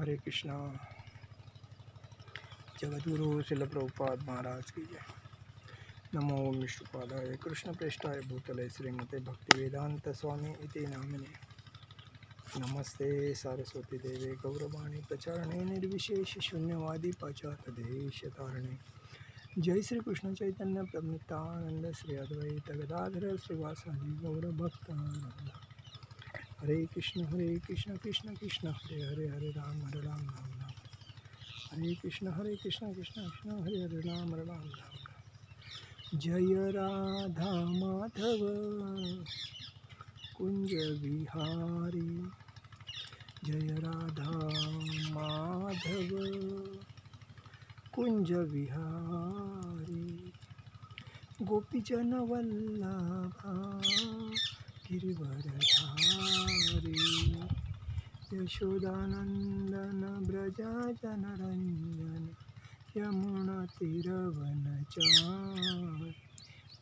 हरे कृष्णा। जगद्गुरु श्रील प्रभुपाद महाराज की जय। नमो विष्णुपादाय कृष्ण प्रेष्ठाय भूतले श्रीमते भक्तिवेदांत स्वामी इति नामिने। नमस्ते सारस्वती देवे गौरवाणी प्रचारणे निर्विशेष शून्यवादी पाश्चात्य देशतारणे। जय श्री कृष्ण चैतन्य प्रभु नित्यानंद श्री अद्वैत गदाधर श्रीवासादि गौर भक्त। हरे कृष्ण कृष्ण कृष्ण हरे हरे, हरे राम राम राम। हरे कृष्ण कृष्ण कृष्ण हरे हरे राम राम राम। जय राधा माधव कुंज विहारी, जय राधा माधव कुंज विहारी। गोपीजन वल्लभा गिरिवरधारी, यशोदानंदन ब्रज जनरंजन यमुना तीरवनचारि।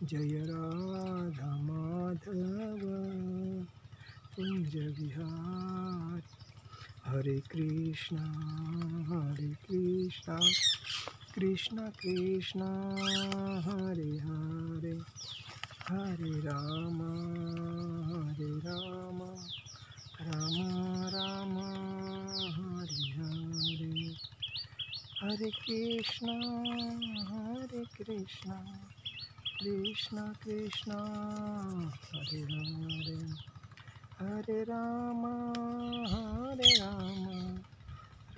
जय राधा माधव कुंज विहारी। हरे कृष्णा कृष्ण कृष्ण हरे हरे, हरे राम राम राम हरे हरे। हरे कृष्णा कृष्ण कृष्ण हरे हरे, हरे राम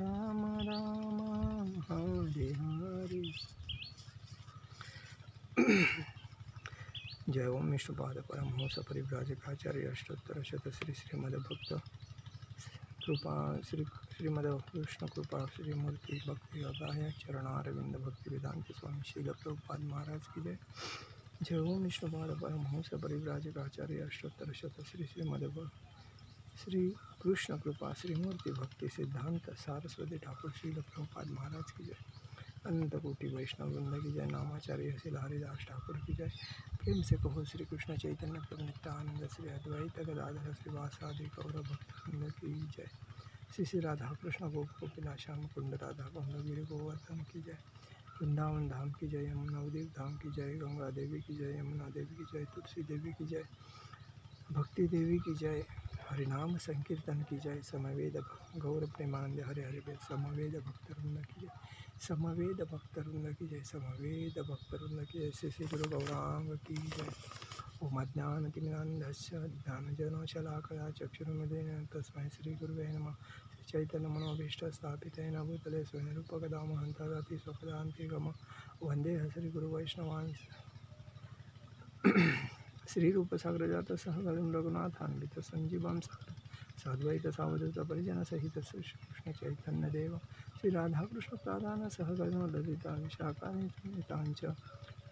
राम राम हरे हरे। जय ओम विष्णुपाद परमहंस परिव्राजकाचार्य अष्टोत्तर शत श्री श्रीमद भक्त कृपा श्रीमद कृष्ण कृपा श्रीमूर्ति भक्ति अगाय चरणारविंद भक्ति वेदांत स्वामी शील प्रभुपाद महाराज की जय। जय ओम विष्णुपाद परमहंस परिव्राजकाचार्य अष्टोत्तर शत श्री श्रीमद श्री कृष्ण कृपा श्रीमूर्ति भक्ति सिद्धांत सारस्वती ठाकुर शील प्रभुपाद महाराज की जय। अनंत कोटि वैष्णव वृंद की जय। नामाचार्य श्री हरिदास ठाकुर की जय। प्रेम से कहो श्री कृष्ण चैतन्य प्रभु नित्यानंद श्री अद्वैत गदाधर श्रीवासादि गौर भक्तवृंद की जय। श्री श्री राधा कृष्ण गोपिला श्याम कुंड राधा कुंड गिरि गोवर्धन की जय। वृंदावन धाम की जय, नवदीप धाम की जय, गंगा देवी की जय, यमुना देवी की जय, तुलसी देवी की जय, भक्ति देवी की जय, हरिनाम संकीर्तन की जय। समवेद गौर प्रेमानंद हरे हरे वेद। समवेद भक्तवृंद की जय, समवेद भक्तवृंद की जय, समवेद भक्तवृंद की जय। श्री श्री गुरु गौरांग की जय। ओम अज्ञानतिमिरान्धस्य ज्ञानजनशलाकया चक्षुरुन्मीलितं तस्मै श्री गुरुवे नमः। श्री चैतन्य मनोभीष्ट स्थापितेन भूतले स्वयं रूपकदा महं तदापि स्वपदान्तिकम् वन्दे श्री गुरु वैष्णवान्। श्री रूप सागर जात सहगण रघुनाथान्वित संजीवं साद्वैत सावधूत परिजन सहित श्री कृष्ण चैतन्य देव श्री राधा कृष्ण प्राधान सहगण ललिता विशाखान्वितांच।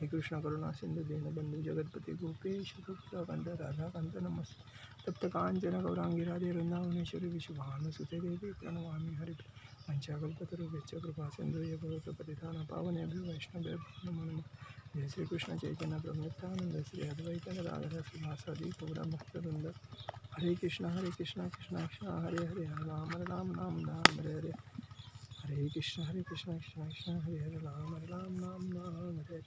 हे कृष्ण करुणा सिंधु दीनबंधु जगतपति गोपेश कंद राधा कांत नमस्ते। तप्त कांचन गौरांगी राधे वृंदावनेश्वरी विश्वभानुसुते देवी प्रणमामि हरि। पंचाकल्पतरुभ्यश्च कृपा सिंधु भगवत्पतितानां पावनेभ्यो वैष्णवेभ्यो नमो नमः। जय श्री कृष्ण चैतन्य प्रभु नित्यानंद श्री अद्वैत गदाधर श्रीवासादि गौर भक्तवृंद। हरे कृष्ण कृष्ण कृष्ण हरे हरे, राम राम हरे हरे। हरे कृष्ण कृष्ण कृष्ण हरे हरे, राम राम हरे हरे।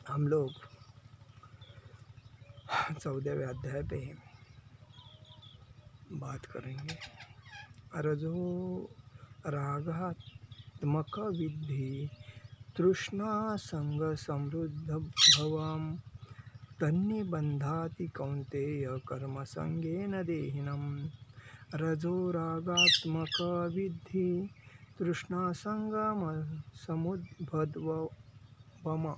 हम लोग 14वें अध्याय पे बात करेंगे। रजो रागात्मक विद्धि तृष्णा संग समृद्ध भवम तन्निबंधाति कौन्तेय कर्म संगेन देहिनम। रजो रागात्मक विद्धि तृष्णा संगम समुद्भवम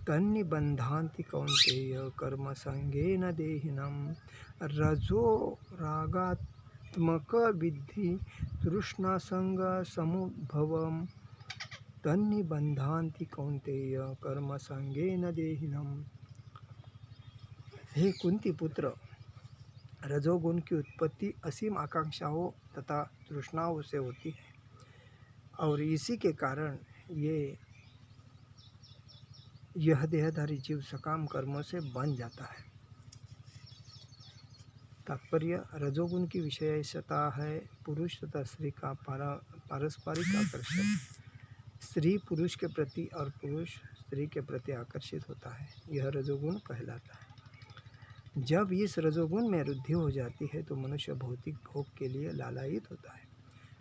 तन्निबंधाति कौन्तेय कर्म संगेन देहिनम। रजो रागात्मक विद्धि तृष्णा संग समुद्भवम तन्निबंधाति कौन्तेय कर्म संगेन देहिनम। हे कुंती पुत्र, रजोगुण की उत्पत्ति असीम आकांक्षाओं तथा तृष्णाओं से होती है और इसी के कारण यह देहधारी जीव सकाम कर्मों से बन जाता है। तात्पर्य रजोगुण की विशेषता है पुरुष तथा स्त्री का पारस्परिक आकर्षण। स्त्री पुरुष के प्रति और पुरुष स्त्री के प्रति आकर्षित होता है, यह रजोगुण कहलाता है। जब इस रजोगुण में वृद्धि हो जाती है तो मनुष्य भौतिक भोग के लिए लालायित होता है।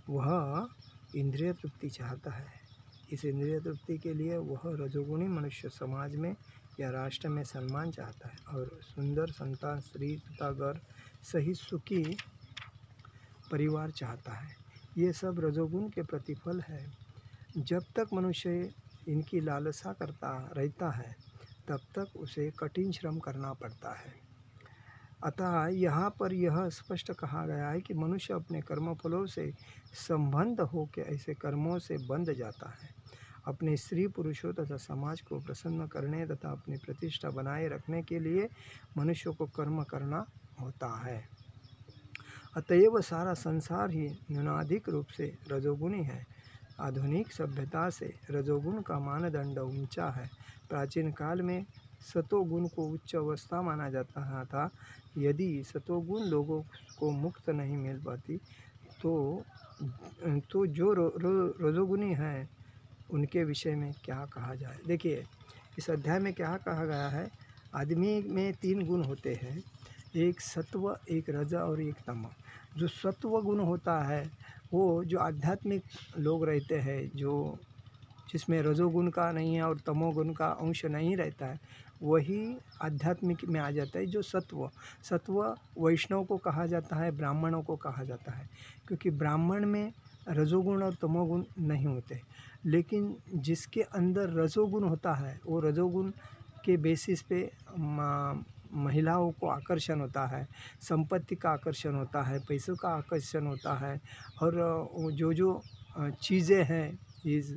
वह इंद्रिय तृप्ति चाहता है। इस इंद्रिय तृप्ति के लिए वह रजोगुणी मनुष्य समाज में या राष्ट्र में सम्मान चाहता है और सुंदर संतान, स्त्री तथा घर सहित सुखी परिवार चाहता है। ये सब रजोगुण के प्रतिफल है। जब तक मनुष्य इनकी लालसा करता रहता है तब तक उसे कठिन श्रम करना पड़ता है। अतः यहाँ पर यह स्पष्ट कहा गया है कि मनुष्य अपने कर्मफलों से संबंध हो के ऐसे कर्मों से बंध जाता है। अपने स्त्री पुरुषों तथा समाज को प्रसन्न करने तथा अपनी प्रतिष्ठा बनाए रखने के लिए मनुष्य को कर्म करना होता है। अतएव सारा संसार ही न्यूनाधिक रूप से रजोगुणी है। आधुनिक सभ्यता से रजोगुण का मानदंड ऊंचा है। प्राचीन काल में सतोगुण को उच्च अवस्था माना जाता था। यदि सतोगुण लोगों को मुक्त नहीं मिल पाती तो जो रजोगुणी हैं उनके विषय में क्या कहा जाए। देखिए, इस अध्याय में क्या कहा गया है। आदमी में 3 गुण होते हैं, एक सत्व, एक रज और एक तम। जो सत्व गुण होता है वो जो आध्यात्मिक लोग रहते हैं, जो जिसमें रजोगुण का नहीं है और तमोगुण का अंश नहीं रहता है, वही आध्यात्मिक में आ जाता है। जो सत्व वैष्णव को कहा जाता है, ब्राह्मणों को कहा जाता है, क्योंकि ब्राह्मण में रजोगुण और तमोगुण नहीं होते। लेकिन जिसके अंदर रजोगुण होता है वो रजोगुण के बेसिस पे महिलाओं को आकर्षण होता है, संपत्ति का आकर्षण होता है, पैसों का आकर्षण होता है, और जो चीज़ें हैं इस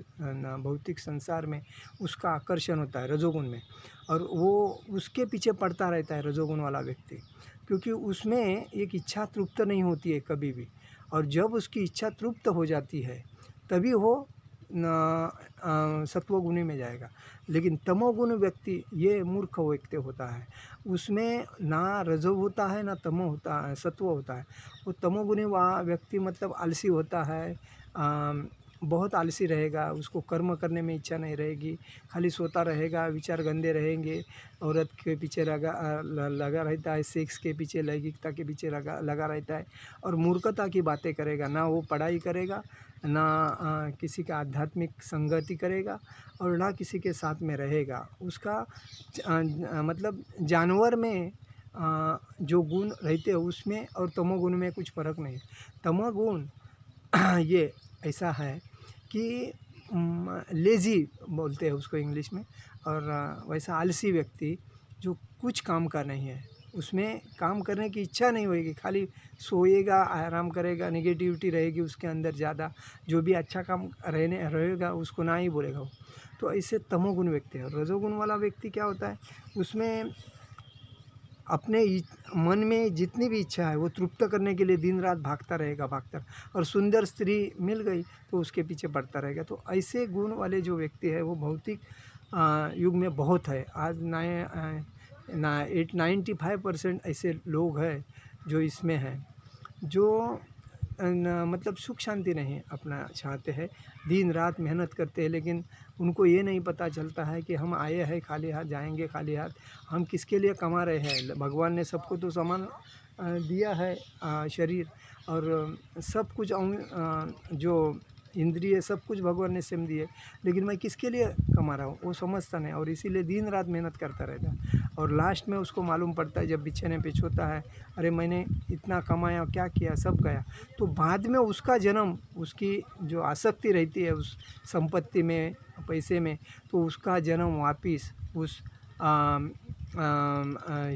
भौतिक संसार में उसका आकर्षण होता है रजोगुण में, और वो उसके पीछे पड़ता रहता है रजोगुण वाला व्यक्ति, क्योंकि उसमें एक इच्छा तृप्त नहीं होती है कभी भी। और जब उसकी इच्छा तृप्त हो जाती है तभी वो सत्वगुणी में जाएगा। लेकिन तमोगुण व्यक्ति ये मूर्ख व्यक्ति होता है, उसमें ना रजो होता है ना तमो होता है, सत्व होता है। वो तमोगुणी व्यक्ति मतलब आलसी होता है, बहुत आलसी रहेगा, उसको कर्म करने में इच्छा नहीं रहेगी, खाली सोता रहेगा, विचार गंदे रहेंगे, औरत के पीछे लगा रहता है, सेक्स के पीछे, लैंगिकता के पीछे लगा रहता है, और मूर्खता की बातें करेगा। ना वो पढ़ाई करेगा, ना किसी का आध्यात्मिक संगति करेगा, और ना किसी के साथ में रहेगा। उसका मतलब जानवर में जो गुण रहते हैं उसमें और तमोगुण में कुछ फ़र्क नहीं। तमोगुण ये ऐसा है कि लेज़ी बोलते हैं उसको इंग्लिश में, और वैसा आलसी व्यक्ति जो कुछ काम का नहीं है, उसमें काम करने की इच्छा नहीं होगी, खाली सोएगा, आराम करेगा, नेगेटिविटी रहेगी उसके अंदर ज़्यादा, जो भी अच्छा काम रहेगा उसको ना ही बोलेगा वो। तो ऐसे तमोगुण व्यक्ति है। रजोगुण वाला व्यक्ति क्या होता है, उसमें अपने मन में जितनी भी इच्छा है वो तृप्त करने के लिए दिन रात भागता रहेगा, और सुंदर स्त्री मिल गई तो उसके पीछे बढ़ता रहेगा। तो ऐसे गुण वाले जो व्यक्ति है वो भौतिक युग में बहुत है। आज 95% ऐसे लोग हैं जो इसमें हैं, जो मतलब सुख शांति नहीं अपना चाहते हैं, दिन रात मेहनत करते हैं, लेकिन उनको ये नहीं पता चलता है कि हम आए हैं खाली हाथ, जाएंगे खाली हाथ। हम किसके लिए कमा रहे हैं। भगवान ने सबको तो समान दिया है, शरीर और सब कुछ, जो इंद्रिय सब कुछ भगवान ने सेम दिए, लेकिन मैं किसके लिए कमा रहा हूँ वो समझता नहीं, और इसीलिए दिन रात मेहनत करता रहता है। और लास्ट में उसको मालूम पड़ता है जब बिछने पे सोता है, अरे मैंने इतना कमाया, क्या किया, सब गया। तो बाद में उसका जन्म, उसकी जो आसक्ति रहती है उस संपत्ति में, पैसे में, तो उसका जन्म वापिस उस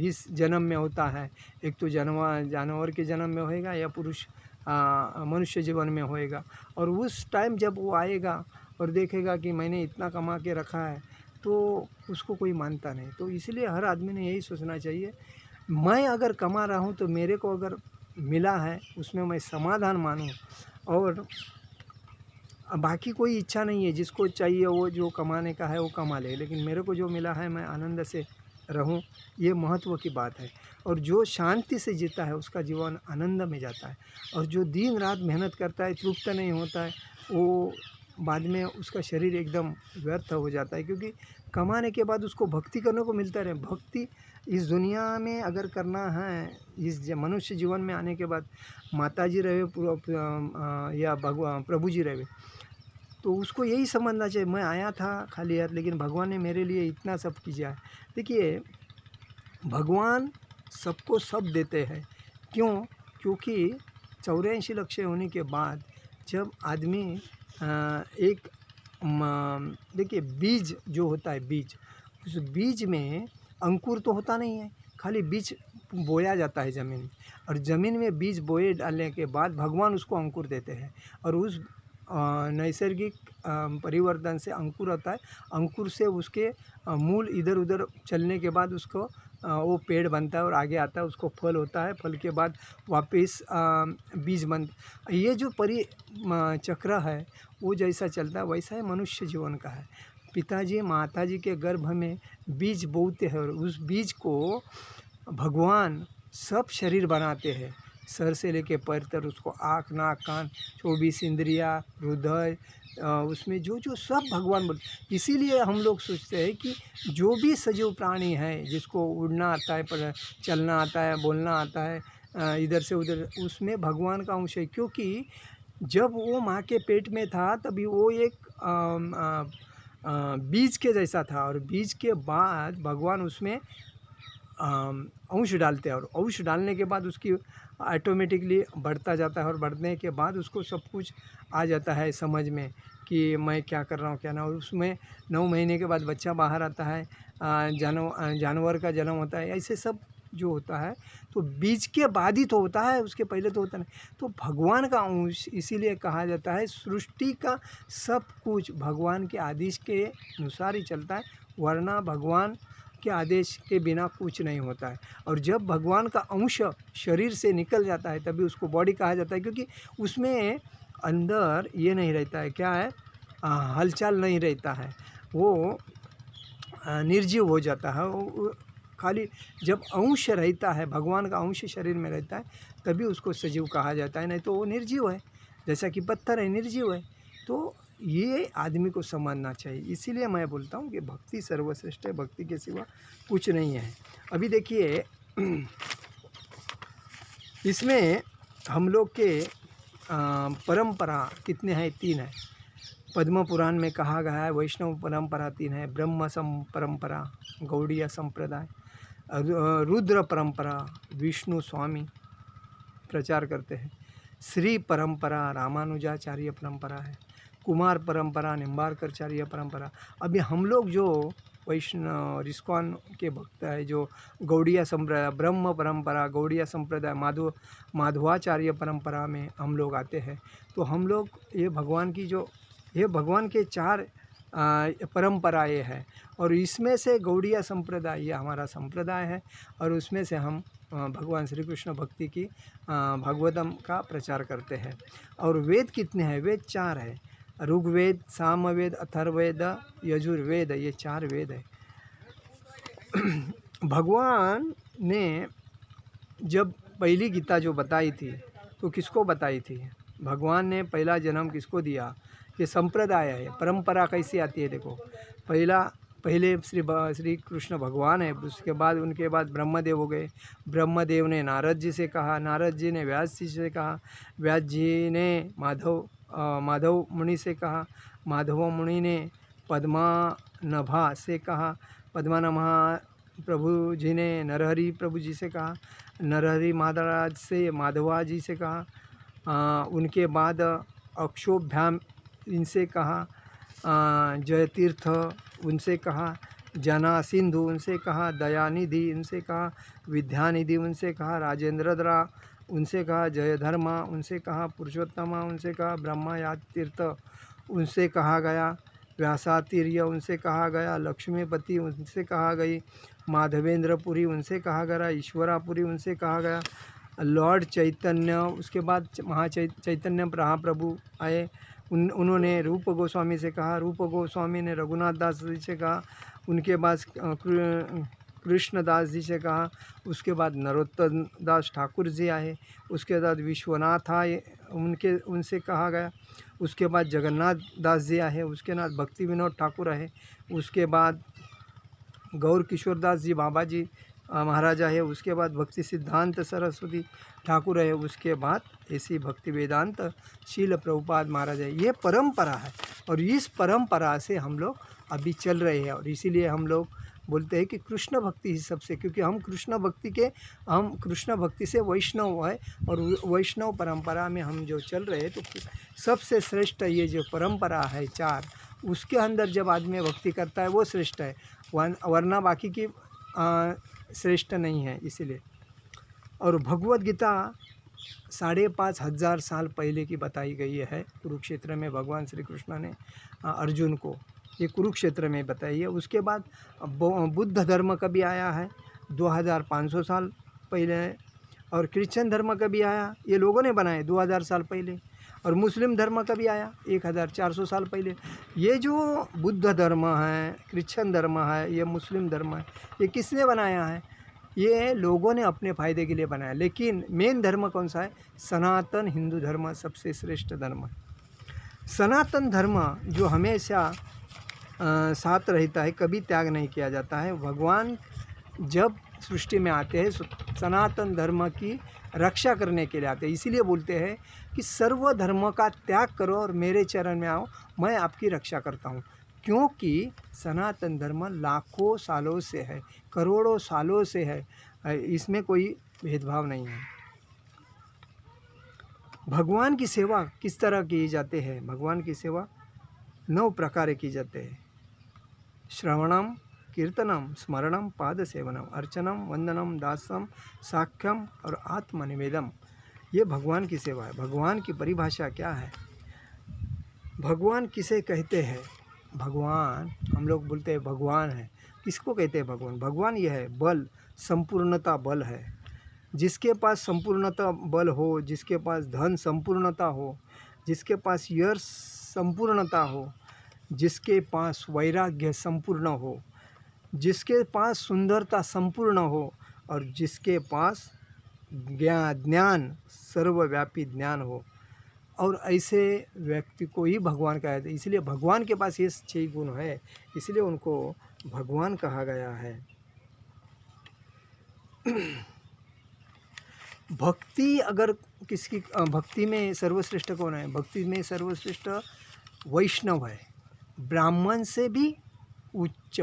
इस जन्म में होता है। एक तो जानवर के जन्म में होएगा या पुरुष मनुष्य जीवन में होएगा। और उस टाइम जब वो आएगा और देखेगा कि मैंने इतना कमा के रखा है, तो उसको कोई मानता नहीं। तो इसलिए हर आदमी ने यही सोचना चाहिए, मैं अगर कमा रहा हूँ तो मेरे को अगर मिला है उसमें मैं समाधान मानूँ, और बाकी कोई इच्छा नहीं है। जिसको चाहिए वो जो कमाने का है वो कमा ले, लेकिन मेरे को जो मिला है मैं आनंद से रहूं, ये महत्व की बात है। और जो शांति से जीता है उसका जीवन आनंद में जाता है, और जो दिन रात मेहनत करता है, तृप्त नहीं होता है, वो बाद में उसका शरीर एकदम व्यर्थ हो जाता है, क्योंकि कमाने के बाद उसको भक्ति करने को मिलता रहे। भक्ति इस दुनिया में अगर करना है, इस मनुष्य जीवन में आने के बाद, माता जी रहे या भगवान प्रभु जी रहे, तो उसको यही समझना चाहिए, मैं आया था खाली हाथ, लेकिन भगवान ने मेरे लिए इतना सब किया है। देखिए, भगवान सबको सब देते हैं। क्यों? क्योंकि 84 लक्ष्य होने के बाद जब आदमी एक देखिए, बीज जो होता है, बीज, उस बीज में अंकुर तो होता नहीं है, खाली बीज बोया जाता है ज़मीन में, और ज़मीन में बीज बोए डालने के बाद भगवान उसको अंकुर देते हैं, और उस नैसर्गिक परिवर्तन से अंकुर आता है। अंकुर से उसके मूल इधर उधर चलने के बाद उसको वो पेड़ बनता है और आगे आता है, उसको फल होता है, फल के बाद वापस बीज बन, ये जो चक्र है वो जैसा चलता है वैसा ही मनुष्य जीवन का है। पिताजी माताजी के गर्भ में बीज बोते हैं, और उस बीज को भगवान सब शरीर बनाते हैं, सर से लेके पैर तक, उसको आँख नाक कान 24 इंद्रियाँ, हृदय, उसमें जो जो सब भगवान बोल। इसीलिए हम लोग सोचते हैं कि जो भी सजीव प्राणी है, जिसको उड़ना आता है, पर चलना आता है, बोलना आता है, इधर से उधर, उसमें भगवान का अंश है। क्योंकि जब वो माँ के पेट में था तभी वो एक बीज के जैसा था, और बीज के बाद भगवान उसमें अंश डालते हैं, और अंश डालने के बाद उसकी ऑटोमेटिकली बढ़ता जाता है, और बढ़ने के बाद उसको सब कुछ आ जाता है समझ में कि मैं क्या कर रहा हूँ क्या ना। और उसमें 9 महीने के बाद बच्चा बाहर आता है, जानवर का जन्म होता है, ऐसे सब जो होता है तो बीज के बाद ही तो होता है, उसके पहले तो होता नहीं। तो भगवान का अंश इसीलिए कहा जाता है, सृष्टि का सब कुछ भगवान के आदेश के अनुसार ही चलता है, वरना भगवान के आदेश के बिना कुछ नहीं होता है। और जब भगवान का अंश शरीर से निकल जाता है तभी उसको बॉडी कहा जाता है, क्योंकि उसमें अंदर ये नहीं रहता है, क्या है, हलचल नहीं रहता है, वो निर्जीव हो जाता है। वो खाली जब अंश रहता है, भगवान का अंश शरीर में रहता है, तभी उसको सजीव कहा जाता है, नहीं तो वो निर्जीव है, जैसा कि पत्थर है, निर्जीव है। तो ये आदमी को समझना चाहिए। इसीलिए मैं बोलता हूँ कि भक्ति सर्वश्रेष्ठ है, भक्ति के सिवा कुछ नहीं है। अभी देखिए, इसमें हम लोग के परंपरा कितने हैं? 3 है। पद्म पुराण में कहा गया है वैष्णव परंपरा 3 है, ब्रह्म परंपरा, गौड़ीय संप्रदाय, रुद्र परंपरा, विष्णु स्वामी प्रचार करते हैं, श्री परंपरा रामानुजाचार्य परंपरा है, कुमार परंपरा निम्बारकरचार्य परंपरा। अभी हम लोग जो वैष्णव इस्कॉन के भक्त है, जो गौड़ीय संप्रदाय, ब्रह्म परंपरा, गौड़ीय संप्रदाय, माधवाचार्य परंपरा में हम लोग आते हैं। तो हम लोग ये भगवान के 4 परंपराएँ हैं, और इसमें से गौड़ीय संप्रदाय ये हमारा संप्रदाय है, और उसमें से हम भगवान श्री कृष्ण भक्ति की भागवतम का प्रचार करते हैं। और वेद कितने हैं? वेद 4 है, ऋग्वेद, सामवेद, अथर्ववेद, यजुर्वेद, ये 4 वेद है। भगवान ने जब पहली गीता जो बताई थी तो किसको बताई थी? भगवान ने पहला जन्म किसको दिया? ये संप्रदाय है, परंपरा कैसी आती है देखो। पहले श्री कृष्ण भगवान है, उसके बाद उनके बाद ब्रह्मदेव हो गए। ब्रह्मदेव ने नारद जी से कहा, नारद जी ने व्यास जी से कहा, व्यास जी ने माधव मुनि से कहा, माधव मुनि ने पद्मानभा से कहा, पद्मानभा प्रभु जी ने नरहरि प्रभु जी से कहा, नरहरि महाराज से माधवा जी से कहा, उनके बाद अक्षोभ्याम इनसे कहा, जयतीर्थ उनसे कहा, जना सिंधु उनसे कहा, दयानिधि उनसे कहा, विद्यानिधि उनसे कहा, राजेंद्रद्रा उनसे कहा, जयधर्मा उनसे कहा, पुरुषोत्तमा उनसे कहा, ब्रह्मयातीर्थ उनसे कहा गया, व्यासातीर्य उनसे कहा गया, लक्ष्मीपति उनसे कहा गई, माधवेंद्रपुरी उनसे कहा गया, ईश्वरापुरी उनसे कहा गया, लॉर्ड चैतन्य, उसके बाद चैतन्य महाप्रभु आए, उन्होंने रूप गोस्वामी से कहा, रूप गोस्वामी ने रघुनाथ दास जी से कहा, उनके बाद कृष्णदास जी से कहा, उसके बाद नरोत्तम दास ठाकुर जी आए, उसके बाद विश्वनाथ आए, उनसे कहा गया, उसके बाद जगन्नाथ दास जी आए, उसके बाद भक्ति विनोद ठाकुर आए, उसके बाद गौर किशोर दास जी बाबा जी महाराज है, उसके बाद भक्ति सिद्धांत सरस्वती ठाकुर है, उसके बाद ऐसी भक्ति वेदांत शील प्रभुपाद महाराज है। ये परंपरा है और इस परंपरा से हम लोग अभी चल रहे हैं और इसीलिए हम लोग बोलते हैं कि कृष्ण भक्ति ही सबसे, क्योंकि हम कृष्ण भक्ति से वैष्णव है और वैष्णव परंपरा में हम जो चल रहे हैं, तो सबसे श्रेष्ठ ये जो परंपरा है चार, उसके अंदर जब आदमी भक्ति करता है वो श्रेष्ठ है, वरना बाकी की श्रेष्ठ नहीं है। इसीलिए और भगवत गीता 5,500 साल पहले की बताई गई है। कुरुक्षेत्र में भगवान श्री कृष्ण ने अर्जुन को ये कुरुक्षेत्र में बताई है। उसके बाद बुद्ध धर्म कभी आया है 2500 साल पहले, और क्रिश्चियन धर्म कभी आया, ये लोगों ने बनाए 2000 साल पहले, और मुस्लिम धर्म कभी आया 1400 साल पहले। ये जो बुद्ध धर्म है, क्रिश्चियन धर्म है, ये मुस्लिम धर्म है, ये किसने बनाया है? ये लोगों ने अपने फ़ायदे के लिए बनाया। लेकिन मेन धर्म कौन सा है? सनातन हिंदू धर्म सबसे श्रेष्ठ धर्म है। सनातन धर्म जो हमेशा साथ रहता है, कभी त्याग नहीं किया जाता है। भगवान जब सृष्टि में आते हैं सनातन धर्म की रक्षा करने के लिए आते हैं। इसीलिए बोलते हैं कि सर्व धर्म का त्याग करो और मेरे चरण में आओ, मैं आपकी रक्षा करता हूँ। क्योंकि सनातन धर्म लाखों सालों से है, करोड़ों सालों से है, इसमें कोई भेदभाव नहीं है। भगवान की सेवा किस तरह की जाते हैं? भगवान की सेवा 9 प्रकार की जाते हैं। श्रवणम, कीर्तनम, स्मरणम, पाद सेवनम, अर्चनम, वंदनम, दासम, साख्यम और आत्मनिवेदम। ये भगवान की सेवा है। भगवान की परिभाषा क्या है? भगवान किसे कहते हैं? भगवान हम लोग बोलते हैं भगवान है। किसको कहते हैं भगवान? भगवान यह है बल, संपूर्णता बल है। जिसके पास संपूर्णता बल हो, जिसके पास धन संपूर्णता हो, जिसके पास यश संपूर्णता हो, जिसके पास वैराग्य संपूर्ण हो, जिसके पास सुंदरता संपूर्ण हो और जिसके पास ज्ञान सर्वव्यापी ज्ञान हो, और ऐसे व्यक्ति को ही भगवान कहा जाता है। इसलिए भगवान के पास ये 6 गुण है, इसलिए उनको भगवान कहा गया है। भक्ति अगर किसकी, भक्ति में सर्वश्रेष्ठ कौन है? भक्ति में सर्वश्रेष्ठ वैष्णव है। ब्राह्मण से भी उच्च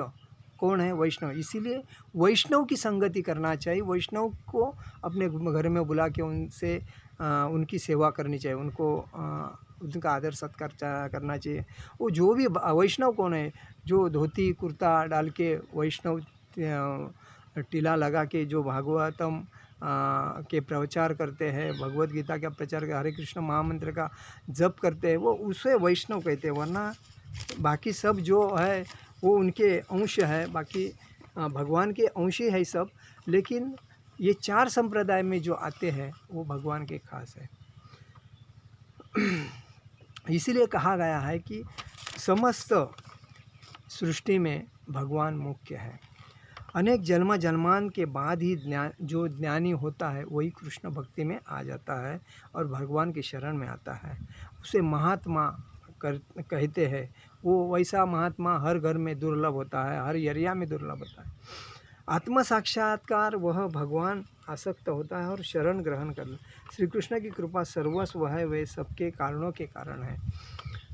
कौन है? वैष्णव। इसीलिए वैष्णव की संगति करना चाहिए। वैष्णव को अपने घर में बुला के उनसे उनकी सेवा करनी चाहिए, उनका आदर सत्कार करना चाहिए। वो जो भी वैष्णव कौन है? जो धोती कुर्ता डाल के वैष्णव टीला लगा के जो भागवतम के प्रचार करते हैं, भगवत गीता का प्रचार, हरे कृष्ण महामंत्र का जप करते हैं, वो उसे वैष्णव कहते हैं। वरना बाकी सब जो है वो उनके अंश है, बाकी भगवान के अंश ही है सब। लेकिन ये 4 संप्रदाय में जो आते हैं वो भगवान के खास है। इसीलिए कहा गया है कि समस्त सृष्टि में भगवान मुख्य है। अनेक जन्मान के बाद ही जो ज्ञानी होता है वही कृष्ण भक्ति में आ जाता है और भगवान की शरण में आता है। उसे महात्मा कहते हैं। वो वैसा महात्मा हर घर में दुर्लभ होता है, हर एरिया में दुर्लभ होता है। आत्म साक्षात्कार वह भगवान आसक्त होता है और शरण ग्रहण करना। श्री कृष्ण की कृपा सर्वस्व है, वे सबके कारणों के कारण है।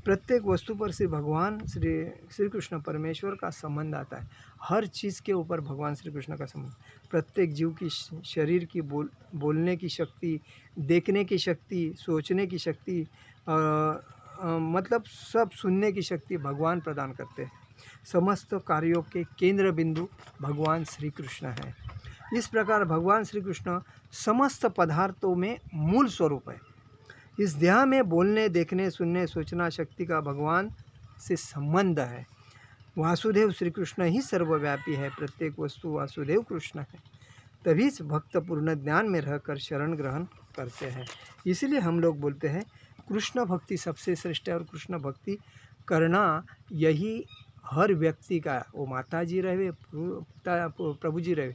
प्रत्येक वस्तु पर से भगवान श्री कृष्ण परमेश्वर का संबंध आता है। हर चीज़ के ऊपर भगवान श्री कृष्ण का संबंध। प्रत्येक जीव की शरीर की बोलने की शक्ति, देखने की शक्ति, सोचने की शक्ति, मतलब सब सुनने की शक्ति भगवान प्रदान करते हैं। समस्त कार्यों के केंद्र बिंदु भगवान श्री कृष्ण है। इस प्रकार भगवान श्री कृष्ण समस्त पदार्थों में मूल स्वरूप है। इस देह में बोलने, देखने, सुनने, सोचना शक्ति का भगवान से संबंध है। वासुदेव श्री कृष्ण ही सर्वव्यापी है। प्रत्येक वस्तु वासुदेव कृष्ण है। तभी भक्त पूर्ण ज्ञान में रहकर शरण ग्रहण करते हैं। इसलिए हम लोग बोलते हैं कृष्ण भक्ति सबसे श्रेष्ठ है और कृष्ण भक्ति करना यही हर व्यक्ति का, वो माता जी रहे, प्रभु जी रहे,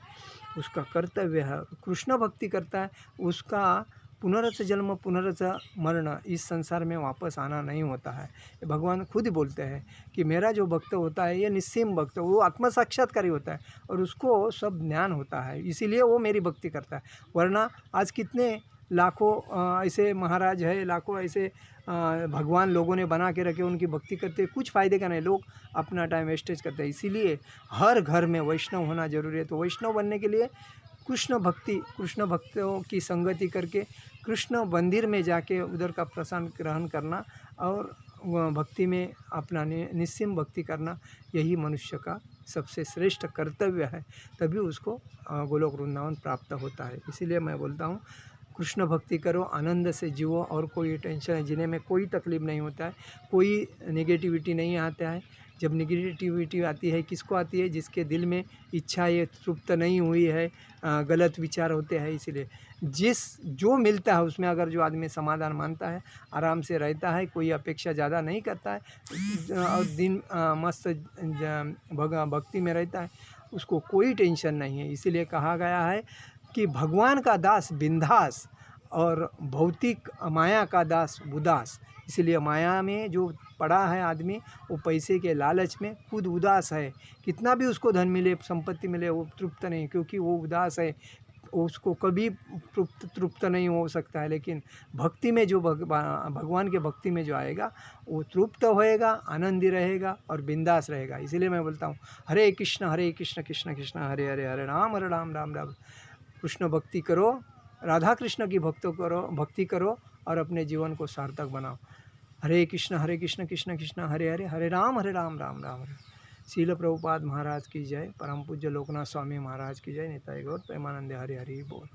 उसका कर्तव्य है। कृष्ण भक्ति करता है, उसका पुनरच जन्म पुनरच मरण, इस संसार में वापस आना नहीं होता है। भगवान खुद ही बोलते हैं कि मेरा जो भक्त होता है ये निस्सीम भक्त, वो आत्म साक्षात्कारी होता है और उसको सब ज्ञान होता है, इसीलिए वो मेरी भक्ति करता है। वरना आज कितने लाखों ऐसे महाराज है, लाखों ऐसे भगवान लोगों ने बना के रखे, उनकी भक्ति करते कुछ फ़ायदे का नहीं, लोग अपना टाइम वेस्टेज करते हैं। इसीलिए हर घर में वैष्णव होना जरूरी है। तो वैष्णव बनने के लिए कृष्ण भक्ति, कृष्ण भक्तों की संगति करके कृष्ण मंदिर में जाके उधर का प्रसाद ग्रहण करना और भक्ति में अपना निस्सीम भक्ति करना, यही मनुष्य का सबसे श्रेष्ठ कर्तव्य है। तभी उसको गोलोक वृंदावन प्राप्त होता है। इसीलिए मैं बोलता हूँ कृष्ण भक्ति करो, आनंद से जियो और कोई टेंशन जीने में कोई तकलीफ़ नहीं होता है, कोई नेगेटिविटी नहीं आता है। जब नेगेटिविटी आती है, किसको आती है? जिसके दिल में इच्छा ये तृप्त नहीं हुई है, गलत विचार होते हैं। इसीलिए जो मिलता है उसमें अगर जो आदमी समाधान मानता है, आराम से रहता है, कोई अपेक्षा ज़्यादा नहीं करता है और दिन मस्त भक्ति में रहता है, उसको कोई टेंशन नहीं है। इसीलिए कहा गया है कि भगवान का दास बिंदास और भौतिक माया का दास उदास। इसलिए माया में जो पड़ा है आदमी, वो पैसे के लालच में खुद उदास है। कितना भी उसको धन मिले, संपत्ति मिले, वो तृप्त नहीं, क्योंकि वो उदास है, उसको कभी तृप्त नहीं हो सकता है। लेकिन भक्ति में जो भगवान के भक्ति में जो आएगा, वो तृप्त होएगा, आनंदी रहेगा और बिंदास रहेगा। इसीलिए मैं बोलता हूँ हरे कृष्ण कृष्ण कृष्ण हरे हरे, हरे राम राम राम। कृष्ण भक्ति करो, राधा कृष्ण की भक्ति करो और अपने जीवन को सार्थक बनाओ। हरे कृष्ण कृष्ण कृष्ण हरे हरे, हरे राम राम राम। शील प्रभुपाद महाराज की जय, परम पूज्य लोकनाथ स्वामी महाराज की जय, निताई गौर प्रेमानंद हरि हरि बोल।